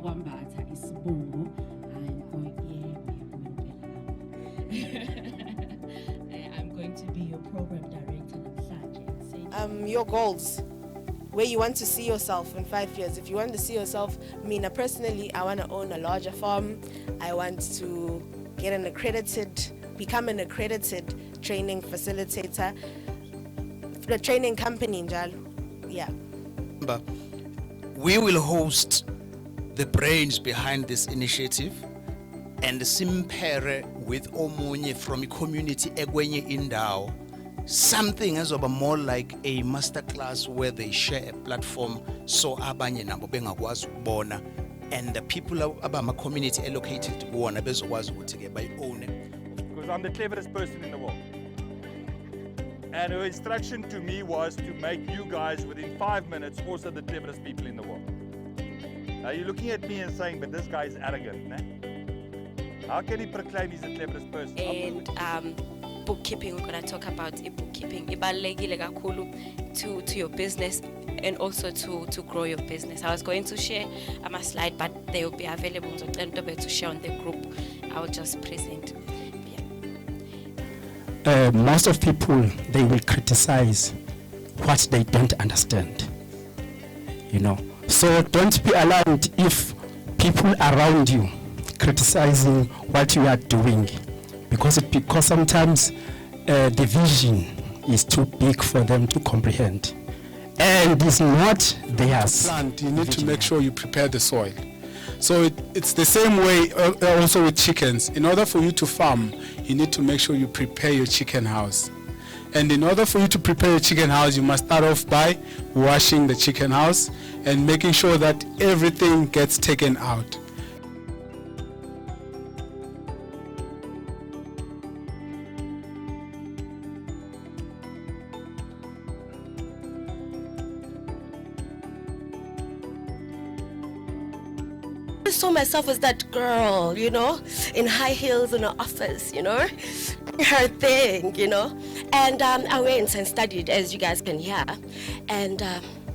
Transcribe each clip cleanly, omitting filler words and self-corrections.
wakwambatha isibongo. I'm going to be your program director namhlanje. Your goals, where you want to see yourself in 5 years. If you want to see yourself, personally, I want to own a larger farm. I want to become an accredited training facilitator, the training company, njalo. Yeah. But we will host the brains behind this initiative and simpere with omunye from a community ekwenye indawo. Something as of a more like a masterclass where they share a platform so abanye nabo bengakwazi ukubona, and the people abama community allocated to kuwona bezokwazi ukuthi ke bayi-own it. Because I'm the cleverest person in the world. And her instruction to me was to make you guys within 5 minutes also the cleverest people in the world. Now you're looking at me and saying, but this guy is arrogant, né? How can he proclaim he's the cleverest person? And bookkeeping, we're going to talk about bookkeeping. Ibalulekile kakhulu to your business and also to grow your business. I was going to share a slide, but they will be available to share on the group. I will just present. Most of people, they will criticize what they don't understand, So don't be alarmed if people around you criticizing what you are doing, because sometimes the vision is too big for them to comprehend, and it's not theirs. Plant, you need to make sure you prepare the soil. So it's the same way also with chickens. In order for you to farm, you need to make sure you prepare your chicken house. And in order for you to prepare your chicken house, you must start off by washing the chicken house and making sure that everything gets taken out. I saw myself as that girl, in high heels in an office, her thing, And I went and studied, as you guys can hear. And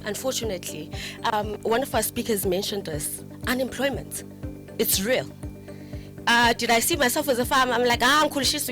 unfortunately, one of our speakers mentioned this, unemployment. It's real. Did I see myself as a farmer? I'm like, I'm cool, she's